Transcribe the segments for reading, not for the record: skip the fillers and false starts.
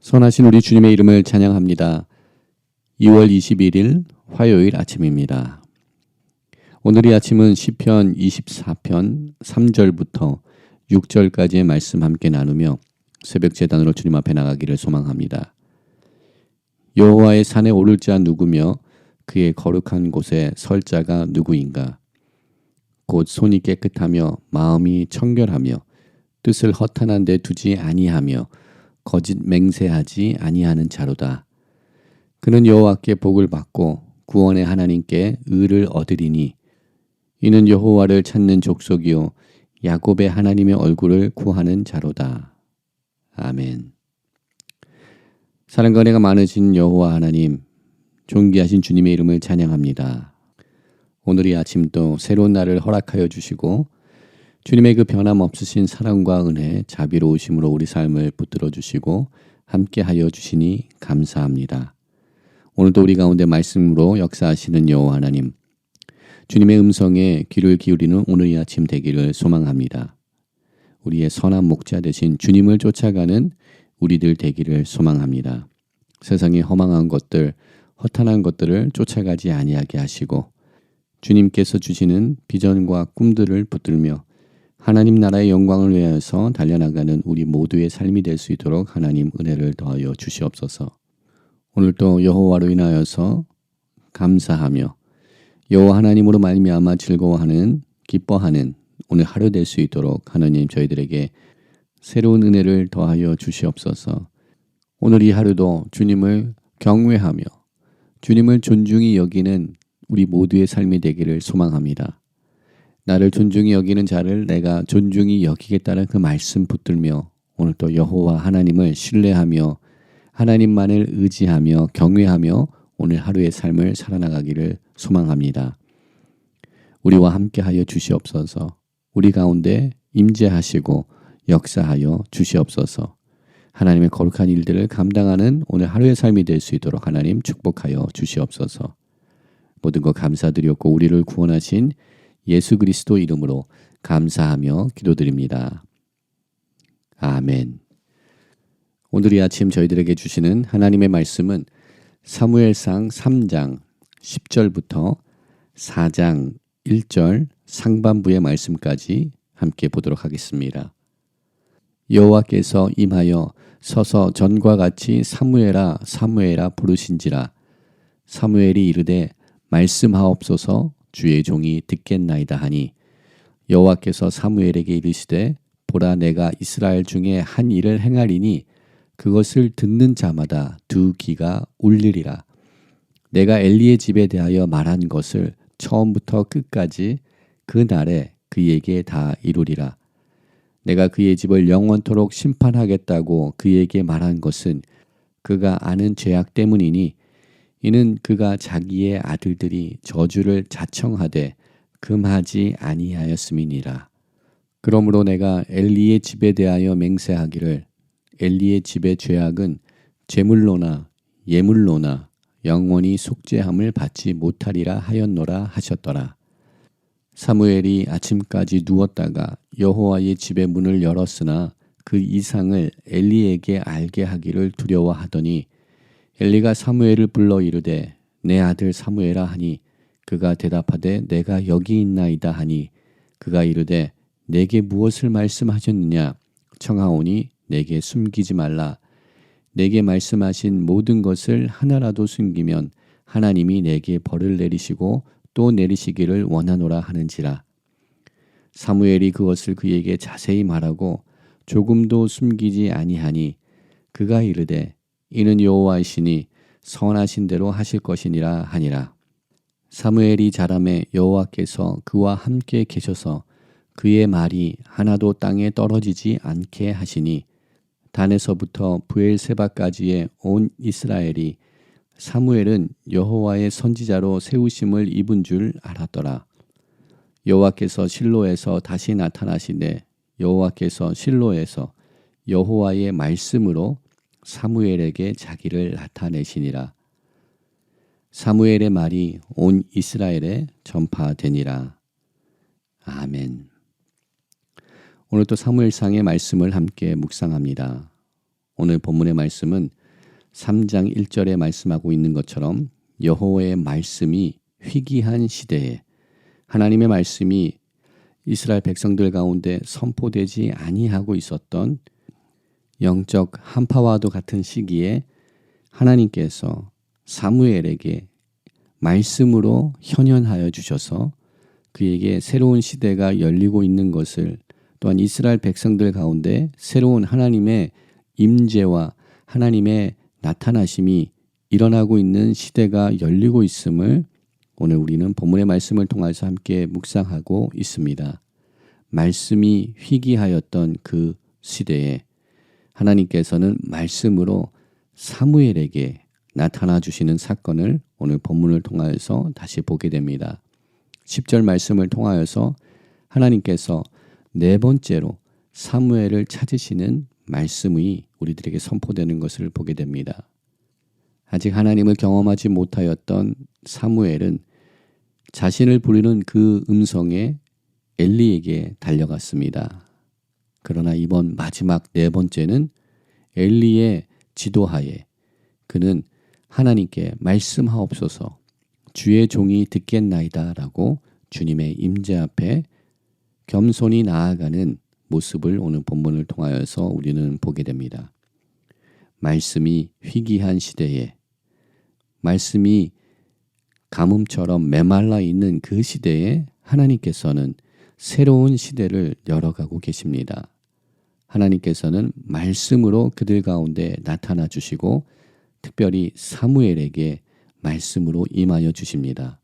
선하신 우리 주님의 이름을 찬양합니다. 2월 21일 화요일 아침입니다. 오늘의 아침은 시편 24편 3절부터 6절까지의 말씀 함께 나누며 새벽 제단으로 주님 앞에 나가기를 소망합니다. 여호와의 산에 오를 자 누구며 그의 거룩한 곳에 설 자가 누구인가? 곧 손이 깨끗하며 마음이 청결하며 뜻을 허탄한 데 두지 아니하며 거짓 맹세하지 아니하는 자로다. 그는 여호와께 복을 받고 구원의 하나님께 의를 얻으리니 이는 여호와를 찾는 족속이요 야곱의 하나님의 얼굴을 구하는 자로다. 아멘. 사랑과 은혜가 많으신 여호와 하나님, 존귀하신 주님의 이름을 찬양합니다. 오늘 이 아침도 새로운 날을 허락하여 주시고 주님의 그 변함없으신 사랑과 은혜, 자비로우심으로 우리 삶을 붙들어 주시고 함께하여 주시니 감사합니다. 오늘도 우리 가운데 말씀으로 역사하시는 여호와 하나님, 주님의 음성에 귀를 기울이는 오늘 이 아침 되기를 소망합니다. 우리의 선한 목자 되신 주님을 쫓아가는 우리들 되기를 소망합니다. 세상의 허망한 것들, 허탄한 것들을 쫓아가지 아니하게 하시고 주님께서 주시는 비전과 꿈들을 붙들며 하나님 나라의 영광을 위하여서 달려나가는 우리 모두의 삶이 될 수 있도록 하나님 은혜를 더하여 주시옵소서. 오늘도 여호와로 인하여서 감사하며 여호와 하나님으로 말미암아 즐거워하는 기뻐하는 오늘 하루 될 수 있도록 하나님 저희들에게 새로운 은혜를 더하여 주시옵소서. 오늘 이 하루도 주님을 경외하며 주님을 존중히 여기는 우리 모두의 삶이 되기를 소망합니다. 나를 존중히 여기는 자를 내가 존중히 여기겠다는 그 말씀 붙들며 오늘 또 여호와 하나님을 신뢰하며 하나님만을 의지하며 경외하며 오늘 하루의 삶을 살아나가기를 소망합니다. 우리와 함께하여 주시옵소서. 우리 가운데 임재하시고 역사하여 주시옵소서. 하나님의 거룩한 일들을 감당하는 오늘 하루의 삶이 될 수 있도록 하나님 축복하여 주시옵소서. 모든 것 감사드렸고 우리를 구원하신 예수 그리스도 이름으로 감사하며 기도드립니다. 아멘. 오늘 이 아침 저희들에게 주시는 하나님의 말씀은 사무엘상 3장 10절부터 4장 1절 상반부의 말씀까지 함께 보도록 하겠습니다. 여호와께서 임하여 서서 전과 같이 사무엘아 사무엘아 부르신지라. 사무엘이 이르되 말씀하옵소서. 주의 종이 듣겠나이다 하니 여호와께서 사무엘에게 이르시되 보라 내가 이스라엘 중에 한 일을 행하리니 그것을 듣는 자마다 두 귀가 울리리라. 내가 엘리의 집에 대하여 말한 것을 처음부터 끝까지 그 날에 그에게 다 이루리라. 내가 그의 집을 영원토록 심판하겠다고 그에게 말한 것은 그가 아는 죄악 때문이니 이는 그가 자기의 아들들이 저주를 자청하되 금하지 아니하였음이니라. 그러므로 내가 엘리의 집에 대하여 맹세하기를 엘리의 집의 죄악은 제물로나 예물로나 영원히 속죄함을 받지 못하리라 하였노라 하셨더라. 사무엘이 아침까지 누웠다가 여호와의 집의 문을 열었으나 그 이상을 엘리에게 알게 하기를 두려워하더니 엘리가 사무엘을 불러 이르되 내 아들 사무엘아 하니 그가 대답하되 내가 여기 있나이다 하니 그가 이르되 내게 무엇을 말씀하셨느냐 청하오니 내게 숨기지 말라. 내게 말씀하신 모든 것을 하나라도 숨기면 하나님이 내게 벌을 내리시고 또 내리시기를 원하노라 하는지라. 사무엘이 그것을 그에게 자세히 말하고 조금도 숨기지 아니하니 그가 이르되 이는 여호와이시니 선하신 대로 하실 것이니라 하니라. 사무엘이 자라매 여호와께서 그와 함께 계셔서 그의 말이 하나도 땅에 떨어지지 않게 하시니 단에서부터 브엘세바까지의 온 이스라엘이 사무엘은 여호와의 선지자로 세우심을 입은 줄 알았더라. 여호와께서 실로에서 다시 나타나시되 여호와께서 실로에서 여호와의 말씀으로 사무엘에게 자기를 나타내시니라. 사무엘의 말이 온 이스라엘에 전파되니라. 아멘. 오늘 또 사무엘상의 말씀을 함께 묵상합니다. 오늘 본문의 말씀은 3장 1절에 말씀하고 있는 것처럼 여호와의 말씀이 희귀한 시대에 하나님의 말씀이 이스라엘 백성들 가운데 선포되지 아니하고 있었던 영적 한파와도 같은 시기에 하나님께서 사무엘에게 말씀으로 현현하여 주셔서 그에게 새로운 시대가 열리고 있는 것을, 또한 이스라엘 백성들 가운데 새로운 하나님의 임재와 하나님의 나타나심이 일어나고 있는 시대가 열리고 있음을 오늘 우리는 본문의 말씀을 통해서 함께 묵상하고 있습니다. 말씀이 희귀하였던 그 시대에 하나님께서는 말씀으로 사무엘에게 나타나 주시는 사건을 오늘 본문을 통하여서 다시 보게 됩니다. 10절 말씀을 통하여서 하나님께서 네 번째로 사무엘을 찾으시는 말씀이 우리들에게 선포되는 것을 보게 됩니다. 아직 하나님을 경험하지 못하였던 사무엘은 자신을 부르는 그 음성에 엘리에게 달려갔습니다. 그러나 이번 마지막 네 번째는 엘리의 지도하에 그는 하나님께 말씀하옵소서, 주의 종이 듣겠나이다 라고 주님의 임재 앞에 겸손히 나아가는 모습을 오늘 본문을 통하여서 우리는 보게 됩니다. 말씀이 희귀한 시대에, 말씀이 가뭄처럼 메말라 있는 그 시대에 하나님께서는 새로운 시대를 열어가고 계십니다. 하나님께서는 말씀으로 그들 가운데 나타나 주시고 특별히 사무엘에게 말씀으로 임하여 주십니다.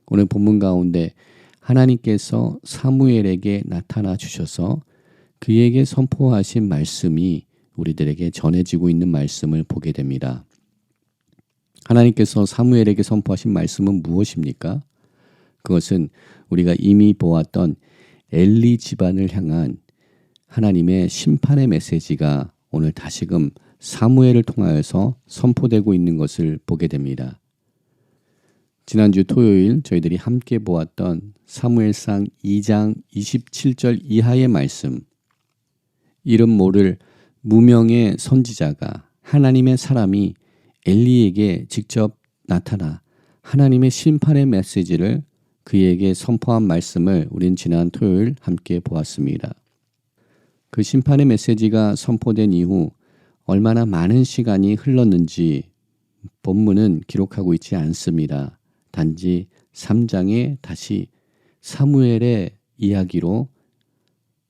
오늘 본문 가운데 하나님께서 사무엘에게 나타나 주셔서 그에게 선포하신 말씀이 우리들에게 전해지고 있는 말씀을 보게 됩니다. 하나님께서 사무엘에게 선포하신 말씀은 무엇입니까? 그것은 우리가 이미 보았던 엘리 집안을 향한 하나님의 심판의 메시지가 오늘 다시금 사무엘을 통하여서 선포되고 있는 것을 보게 됩니다. 지난주 토요일 저희들이 함께 보았던 사무엘상 2장 27절 이하의 말씀, 이름 모를 무명의 선지자가, 하나님의 사람이 엘리에게 직접 나타나 하나님의 심판의 메시지를 그에게 선포한 말씀을 우린 지난 토요일 함께 보았습니다. 그 심판의 메시지가 선포된 이후 얼마나 많은 시간이 흘렀는지 본문은 기록하고 있지 않습니다. 단지 3장에 다시 사무엘의 이야기로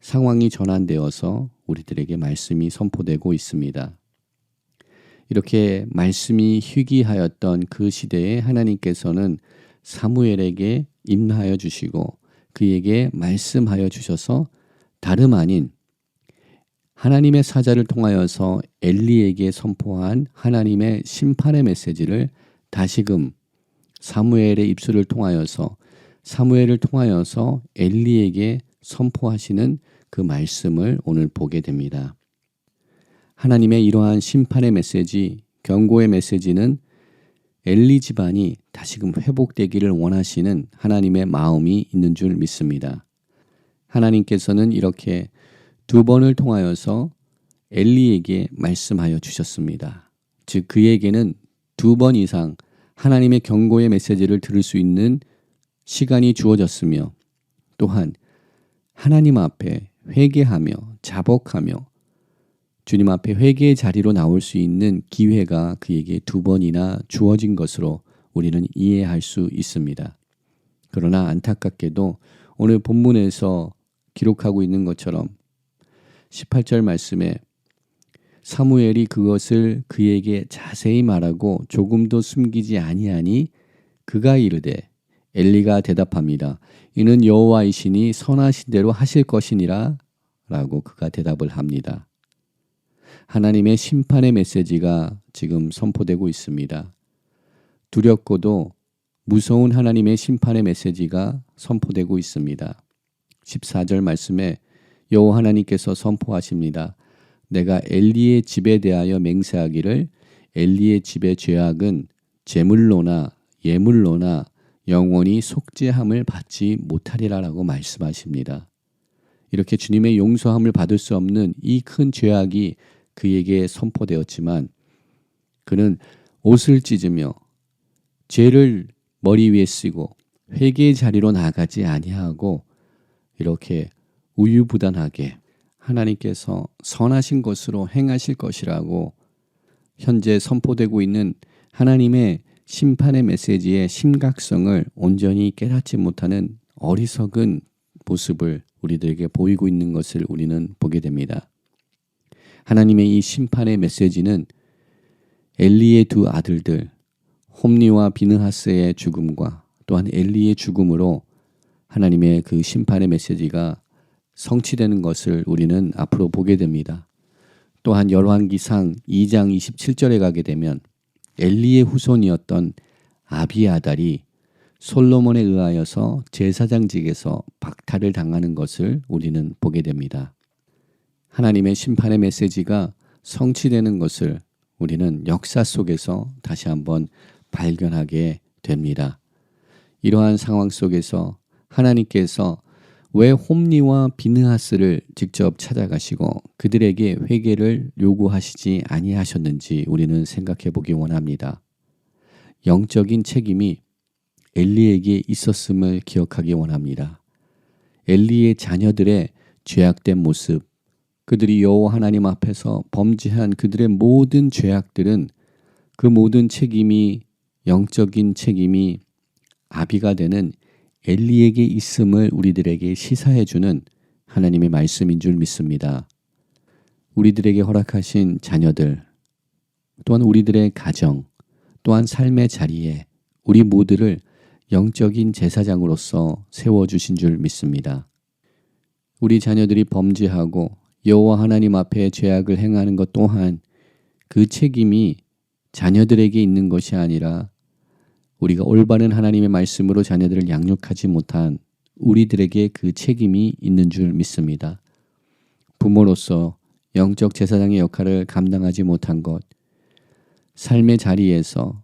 상황이 전환되어서 우리들에게 말씀이 선포되고 있습니다. 이렇게 말씀이 희귀하였던 그 시대에 하나님께서는 사무엘에게 임하여 주시고 그에게 말씀하여 주셔서 다름 아닌 하나님의 사자를 통하여서 엘리에게 선포한 하나님의 심판의 메시지를 다시금 사무엘의 입술을 통하여서 엘리에게 선포하시는 그 말씀을 오늘 보게 됩니다. 하나님의 이러한 심판의 메시지, 경고의 메시지는 엘리 집안이 다시금 회복되기를 원하시는 하나님의 마음이 있는 줄 믿습니다. 하나님께서는 이렇게 두 번을 통하여서 엘리에게 말씀하여 주셨습니다. 즉 그에게는 두 번 이상 하나님의 경고의 메시지를 들을 수 있는 시간이 주어졌으며 또한 하나님 앞에 회개하며 자복하며 주님 앞에 회개의 자리로 나올 수 있는 기회가 그에게 두 번이나 주어진 것으로 우리는 이해할 수 있습니다. 그러나 안타깝게도 오늘 본문에서 기록하고 있는 것처럼 18절 말씀에 사무엘이 그것을 그에게 자세히 말하고 조금도 숨기지 아니하니 그가 이르되, 엘리가 대답합니다. 이는 여호와이시니 선하신 대로 하실 것이니라 라고 그가 대답을 합니다. 하나님의 심판의 메시지가 지금 선포되고 있습니다. 두렵고도 무서운 하나님의 심판의 메시지가 선포되고 있습니다. 14절 말씀에 여호와 하나님께서 선포하십니다. 내가 엘리의 집에 대하여 맹세하기를 엘리의 집의 죄악은 제물로나 예물로나 영원히 속죄함을 받지 못하리라라고 말씀하십니다. 이렇게 주님의 용서함을 받을 수 없는 이 큰 죄악이 그에게 선포되었지만 그는 옷을 찢으며 죄를 머리 위에 쓰고 회개의 자리로 나가지 아니하고 이렇게 우유부단하게 하나님께서 선하신 것으로 행하실 것이라고 현재 선포되고 있는 하나님의 심판의 메시지의 심각성을 온전히 깨닫지 못하는 어리석은 모습을 우리들에게 보이고 있는 것을 우리는 보게 됩니다. 하나님의 이 심판의 메시지는 엘리의 두 아들들 홈리와 비느하스의 죽음과 또한 엘리의 죽음으로 하나님의 그 심판의 메시지가 성취되는 것을 우리는 앞으로 보게 됩니다. 또한 열왕기상 2장 27절에 가게 되면 엘리의 후손이었던 아비아달이 솔로몬에 의하여서 제사장직에서 박탈을 당하는 것을 우리는 보게 됩니다. 하나님의 심판의 메시지가 성취되는 것을 우리는 역사 속에서 다시 한번 발견하게 됩니다. 이러한 상황 속에서 하나님께서 왜 홈리와 비느하스를 직접 찾아가시고 그들에게 회개를 요구하시지 아니하셨는지 우리는 생각해 보기 원합니다. 영적인 책임이 엘리에게 있었음을 기억하기 원합니다. 엘리의 자녀들의 죄악된 모습, 그들이 여호와 하나님 앞에서 범죄한 그들의 모든 죄악들은 그 모든 책임이 영적인 책임이 아비가 되는 엘리에게 있음을 우리들에게 시사해주는 하나님의 말씀인 줄 믿습니다. 우리들에게 허락하신 자녀들, 또한 우리들의 가정, 또한 삶의 자리에 우리 모두를 영적인 제사장으로서 세워주신 줄 믿습니다. 우리 자녀들이 범죄하고 여호와 하나님 앞에 죄악을 행하는 것 또한 그 책임이 자녀들에게 있는 것이 아니라 우리가 올바른 하나님의 말씀으로 자녀들을 양육하지 못한 우리들에게 그 책임이 있는 줄 믿습니다. 부모로서 영적 제사장의 역할을 감당하지 못한 것, 삶의 자리에서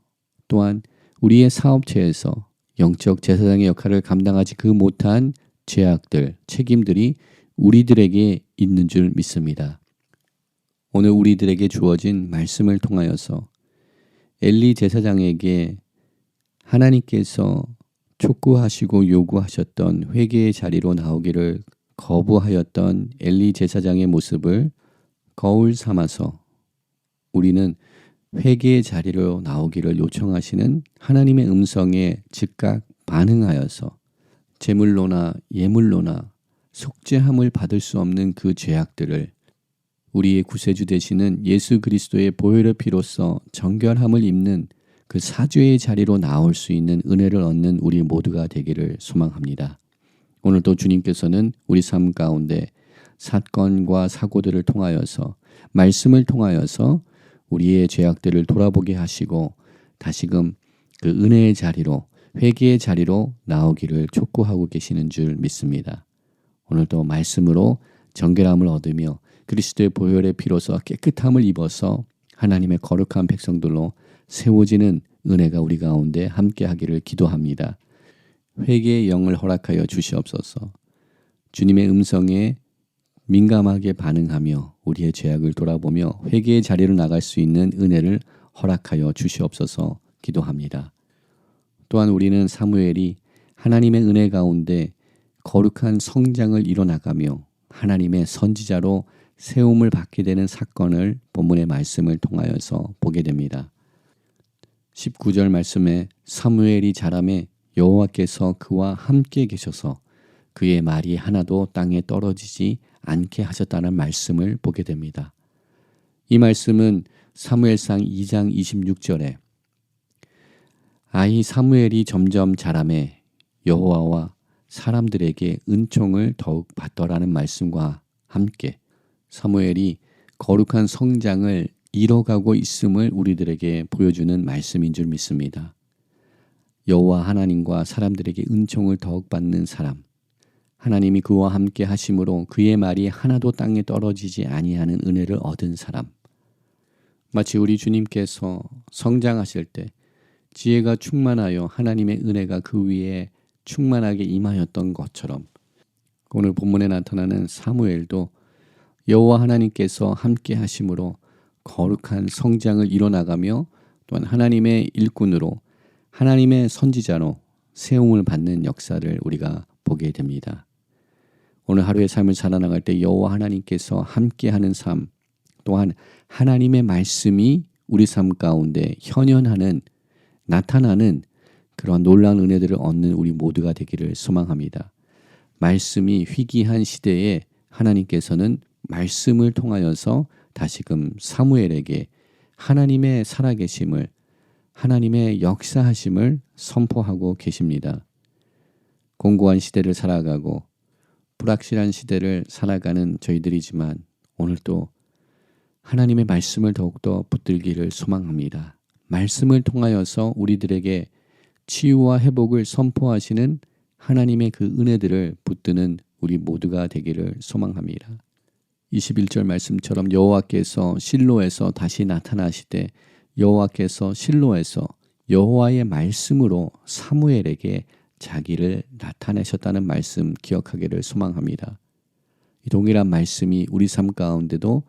또한 우리의 사업체에서 영적 제사장의 역할을 감당하지 못한 죄악들, 책임들이 우리들에게 있는 줄 믿습니다. 오늘 우리들에게 주어진 말씀을 통하여서 엘리 제사장에게 하나님께서 촉구하시고 요구하셨던 회개의 자리로 나오기를 거부하였던 엘리 제사장의 모습을 거울 삼아서 우리는 회개의 자리로 나오기를 요청하시는 하나님의 음성에 즉각 반응하여서 제물로나 예물로나 속죄함을 받을 수 없는 그 죄악들을 우리의 구세주 되시는 예수 그리스도의 보혈의 피로써 정결함을 입는 그 사죄의 자리로 나올 수 있는 은혜를 얻는 우리 모두가 되기를 소망합니다. 오늘도 주님께서는 우리 삶 가운데 사건과 사고들을 통하여서 말씀을 통하여서 우리의 죄악들을 돌아보게 하시고 다시금 그 은혜의 자리로 회개의 자리로 나오기를 촉구하고 계시는 줄 믿습니다. 오늘도 말씀으로 정결함을 얻으며 그리스도의 보혈의 피로서 깨끗함을 입어서 하나님의 거룩한 백성들로 세워지는 은혜가 우리 가운데 함께하기를 기도합니다. 회개의 영을 허락하여 주시옵소서. 주님의 음성에 민감하게 반응하며 우리의 죄악을 돌아보며 회개의 자리로 나갈 수 있는 은혜를 허락하여 주시옵소서 기도합니다. 또한 우리는 사무엘이 하나님의 은혜 가운데 거룩한 성장을 이뤄나가며 하나님의 선지자로 세움을 받게 되는 사건을 본문의 말씀을 통하여서 보게 됩니다. 19절 말씀에 사무엘이 자라매 여호와께서 그와 함께 계셔서 그의 말이 하나도 땅에 떨어지지 않게 하셨다는 말씀을 보게 됩니다. 이 말씀은 사무엘상 2장 26절에 아이 사무엘이 점점 자라매 여호와와 사람들에게 은총을 더욱 받더라는 말씀과 함께 사무엘이 거룩한 성장을 이뤄가고 있음을 우리들에게 보여주는 말씀인 줄 믿습니다. 여호와 하나님과 사람들에게 은총을 더욱 받는 사람, 하나님이 그와 함께 하심으로 그의 말이 하나도 땅에 떨어지지 아니하는 은혜를 얻은 사람, 마치 우리 주님께서 성장하실 때 지혜가 충만하여 하나님의 은혜가 그 위에 충만하게 임하였던 것처럼 오늘 본문에 나타나는 사무엘도 여호와 하나님께서 함께 하심으로 거룩한 성장을 이뤄나가며 또한 하나님의 일꾼으로 하나님의 선지자로 세움을 받는 역사를 우리가 보게 됩니다. 오늘 하루의 삶을 살아나갈 때 여호와 하나님께서 함께하는 삶, 또한 하나님의 말씀이 우리 삶 가운데 현현하는, 나타나는 그러한 놀라운 은혜들을 얻는 우리 모두가 되기를 소망합니다. 말씀이 희귀한 시대에 하나님께서는 말씀을 통하여서 다시금 사무엘에게 하나님의 살아계심을, 하나님의 역사하심을 선포하고 계십니다. 공고한 시대를 살아가고 불확실한 시대를 살아가는 저희들이지만 오늘 또 하나님의 말씀을 더욱더 붙들기를 소망합니다. 말씀을 통하여서 우리들에게 치유와 회복을 선포하시는 하나님의 그 은혜들을 붙드는 우리 모두가 되기를 소망합니다. 21절 말씀처럼 여호와께서 실로에서 다시 나타나시되 여호와께서 실로에서 여호와의 말씀으로 사무엘에게 자기를 나타내셨다는 말씀 기억하기를 소망합니다. 이 동일한 말씀이 우리 삶 가운데도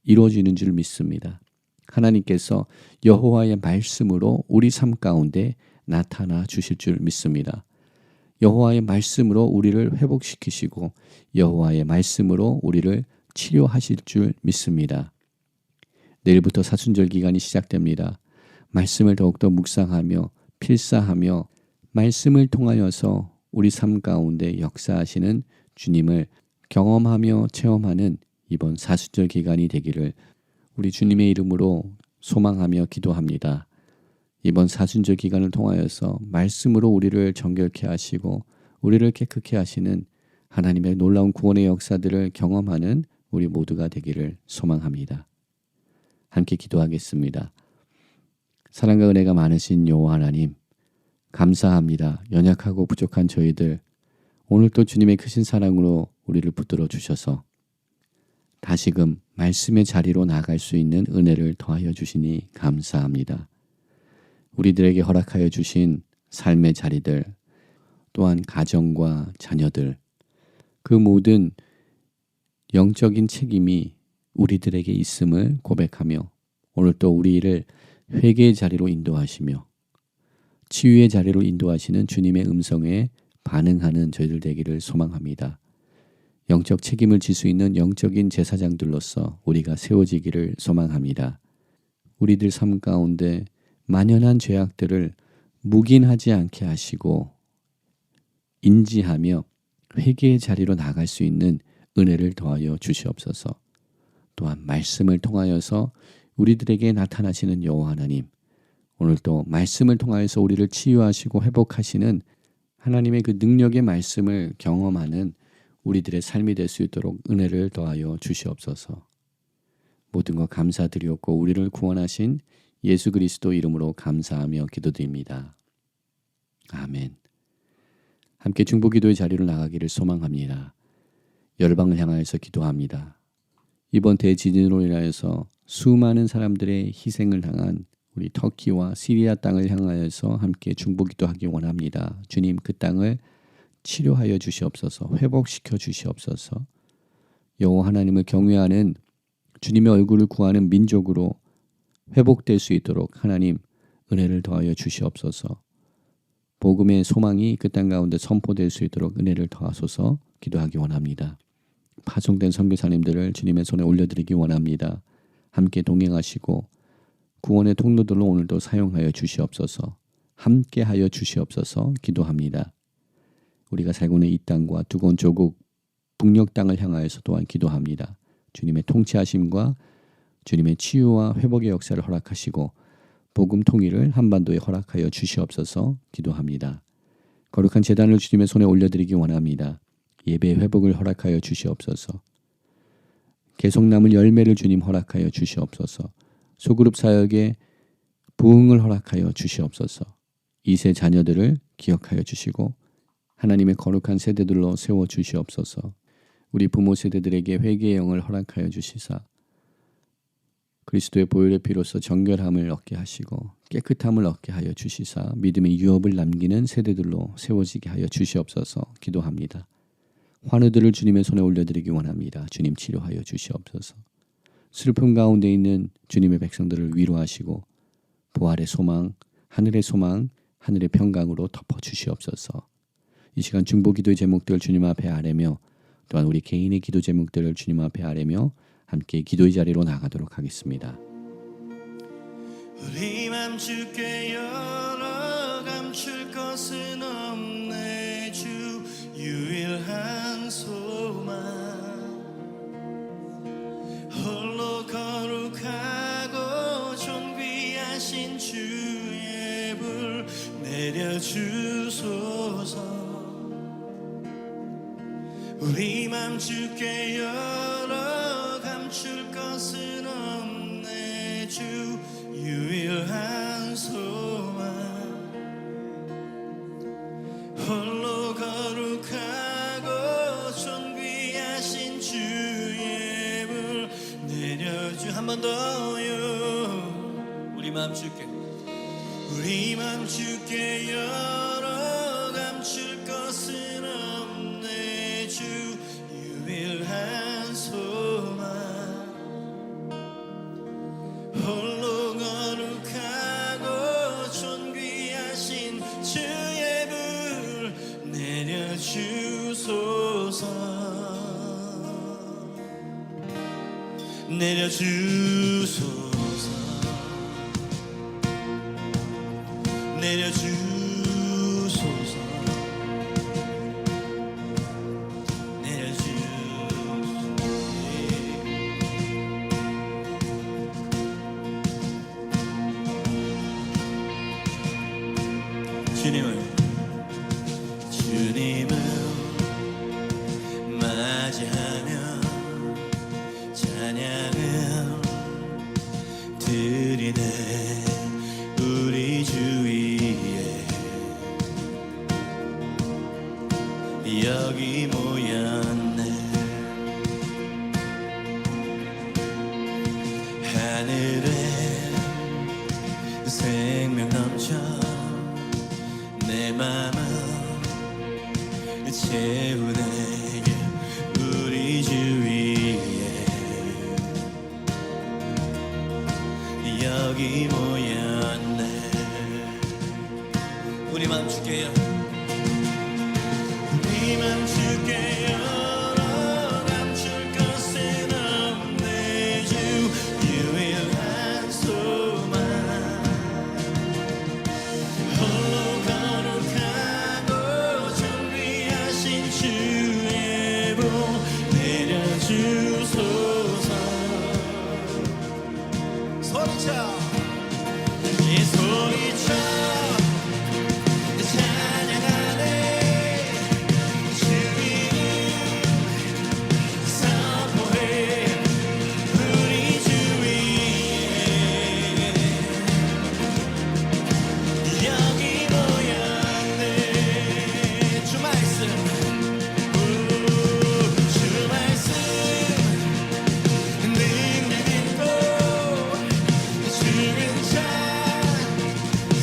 이루어지는 줄 믿습니다. 하나님께서 여호와의 말씀으로 우리 삶 가운데 나타나 주실 줄 믿습니다. 여호와의 말씀으로 우리를 회복시키시고 여호와의 말씀으로 우리를 치료하실 줄 믿습니다. 내일부터 사순절 기간이 시작됩니다. 말씀을 더욱더 묵상하며 필사하며 말씀을 통하여서 우리 삶 가운데 역사하시는 주님을 경험하며 체험하는 이번 사순절 기간이 되기를 우리 주님의 이름으로 소망하며 기도합니다. 이번 사순절 기간을 통하여서 말씀으로 우리를 정결케 하시고 우리를 깨끗게 하시는 하나님의 놀라운 구원의 역사들을 경험하는 우리 모두가 되기를 소망합니다. 함께 기도하겠습니다. 사랑과 은혜가 많으신 여호와 하나님, 감사합니다. 연약하고 부족한 저희들 오늘 또 주님의 크신 사랑으로 우리를 붙들어 주셔서 다시금 말씀의 자리로 나아갈 수 있는 은혜를 더하여 주시니 감사합니다. 우리들에게 허락하여 주신 삶의 자리들, 또한 가정과 자녀들, 그 모든 영적인 책임이 우리들에게 있음을 고백하며 오늘 또 우리를 회개의 자리로 인도하시며 치유의 자리로 인도하시는 주님의 음성에 반응하는 저희들 되기를 소망합니다. 영적 책임을 질 수 있는 영적인 제사장들로서 우리가 세워지기를 소망합니다. 우리들 삶 가운데 만연한 죄악들을 묵인하지 않게 하시고 인지하며 회개의 자리로 나갈 수 있는 은혜를 더하여 주시옵소서. 또한 말씀을 통하여서 우리들에게 나타나시는 여호와 하나님, 오늘도 말씀을 통하여서 우리를 치유하시고 회복하시는 하나님의 그 능력의 말씀을 경험하는 우리들의 삶이 될 수 있도록 은혜를 더하여 주시옵소서. 모든 것 감사드리옵고 우리를 구원하신 예수 그리스도 이름으로 감사하며 기도드립니다. 아멘. 함께 중보기도의 자리로 나가기를 소망합니다. 열방을 향하여서 기도합니다. 이번 대지진으로 인하여서 수많은 사람들의 희생을 당한 우리 터키와 시리아 땅을 향하여서 함께 중보기도하기 원합니다. 주님, 그 땅을 치료하여 주시옵소서, 회복시켜 주시옵소서. 여호와 하나님을 경외하는 주님의 얼굴을 구하는 민족으로 회복될 수 있도록 하나님 은혜를 더하여 주시옵소서. 복음의 소망이 그 땅 가운데 선포될 수 있도록 은혜를 더하소서 기도하기 원합니다. 파송된 선교사님들을 주님의 손에 올려드리기 원합니다. 함께 동행하시고 구원의 통로들로 오늘도 사용하여 주시옵소서. 함께하여 주시옵소서 기도합니다. 우리가 살고 있는 이 땅과 두꺼운 조국 북녘 땅을 향하여서 또한 기도합니다. 주님의 통치하심과 주님의 치유와 회복의 역사를 허락하시고 복음 통일을 한반도에 허락하여 주시옵소서 기도합니다. 거룩한 제단을 주님의 손에 올려드리기 원합니다. 예배의 회복을 허락하여 주시옵소서. 계속 남을 열매를 주님 허락하여 주시옵소서. 소그룹 사역에 부흥을 허락하여 주시옵소서. 2세 자녀들을 기억하여 주시고 하나님의 거룩한 세대들로 세워 주시옵소서. 우리 부모 세대들에게 회개의 영을 허락하여 주시사 그리스도의 보혈의 피로서 정결함을 얻게 하시고 깨끗함을 얻게 하여 주시사 믿음의 유업을 남기는 세대들로 세워지게 하여 주시옵소서 기도합니다. 환우들을 주님의 손에 올려드리기 원합니다. 주님 치료하여 주시옵소서. 슬픔 가운데 있는 주님의 백성들을 위로하시고 부활의 소망, 하늘의 평강으로 덮어주시옵소서. 이 시간 중보 기도의 제목들 주님 앞에 아뢰며 또한 우리 개인의 기도 제목들을 주님 앞에 아뢰며 함께 기도의 자리로 나가도록 하겠습니다. 우리 맘 주께 열어 감출 것은 없네 주 유일한 소망 홀로 거룩하고 존귀하신 주의 불 내려주소서 우리 맘 주께 열어 감출 것은 없네 주 유일한 소망 홀로 거룩하고 존귀하신 주의 불 내려주 한 번 더요 우리 맘 주께 열어 감출 것은 없네 주 유일한 소망 홀로 거룩하고 존귀하신 주의 불 내려주소서 내려주소서 주님을 맞이하며 찬양을 드리네 우리 주 위에 여기 모였네 하늘에 생명 넘쳐 내 맘을 채우네 우리 주 위에 여기 모였네 우리 맘 주께요 우리 맘 주께요 감출 것은 없네 주 유일한 소망 홀로 거룩하고 존귀하신 주의 복 내려주소서 소리쳐 이 소리쳐 찬양하네 주 이름 선포해 우리 주 위에 여기 모였네 주 말씀 주 말씀 능력 있고 주는 참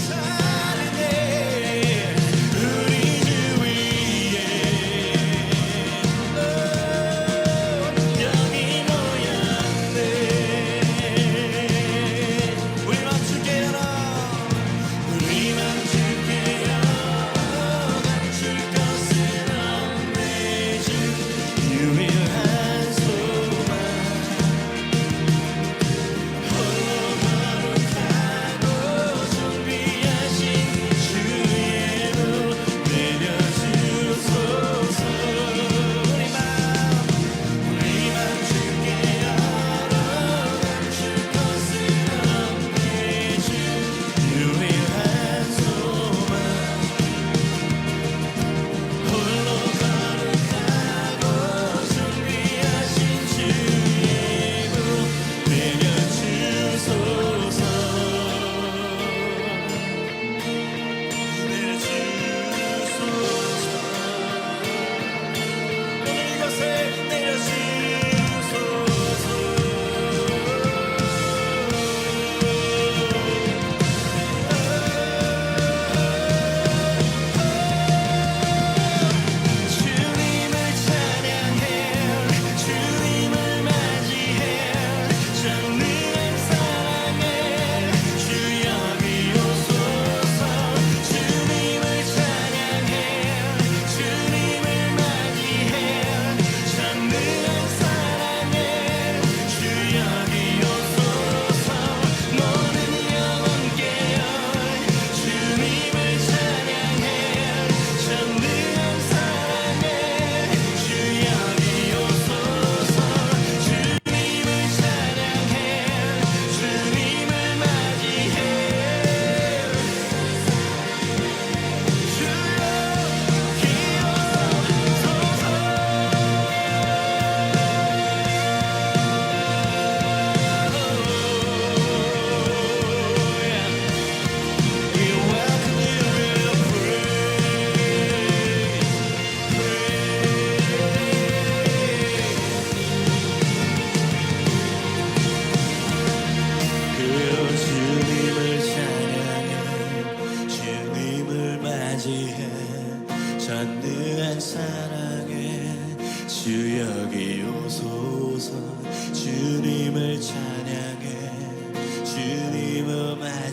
사랑해 우리 주 위에 여기 모였네 우리 맘 주께 열어 우리 맘 주께 열어 감출 것은 없네 주 유일한 소망 홀로 거룩하고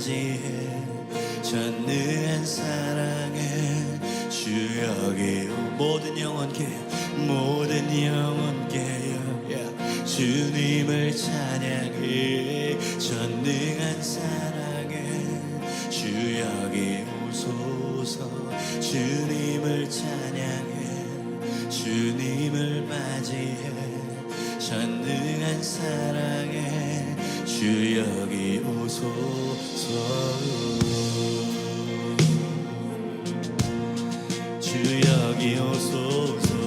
맞이해 전능한 사랑에 주 여기 모든 영혼께 주님을 찬양해 전능한 사랑에 주 여기 오소서 주님을 찬양해 주님을 맞이해 전능한 사랑에 주 여기 오소서 주 여기 오소서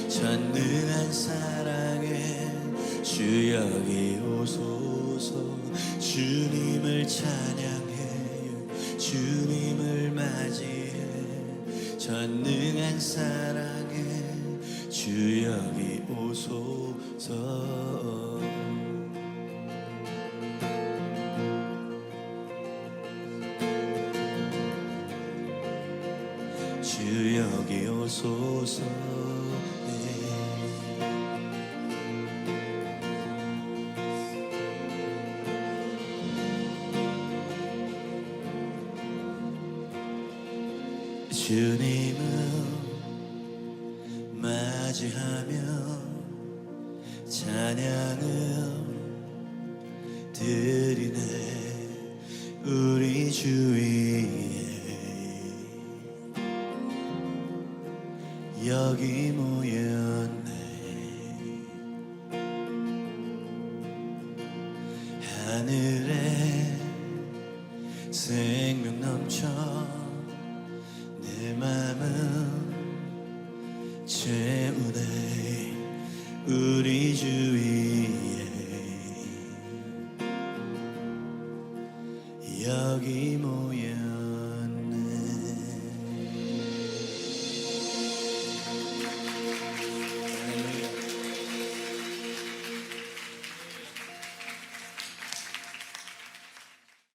전능한 사랑에 주 여기 오소서 주님을 찬양해 주님을 맞이해 전능한 사랑에 주 여기 오소서 주 여기 오소서 주님을 맞이하며 찬양을 드리네 우리 주 위에 여기 모였네 하늘에 생명 넘쳐 내 맘은 채우네 우리 주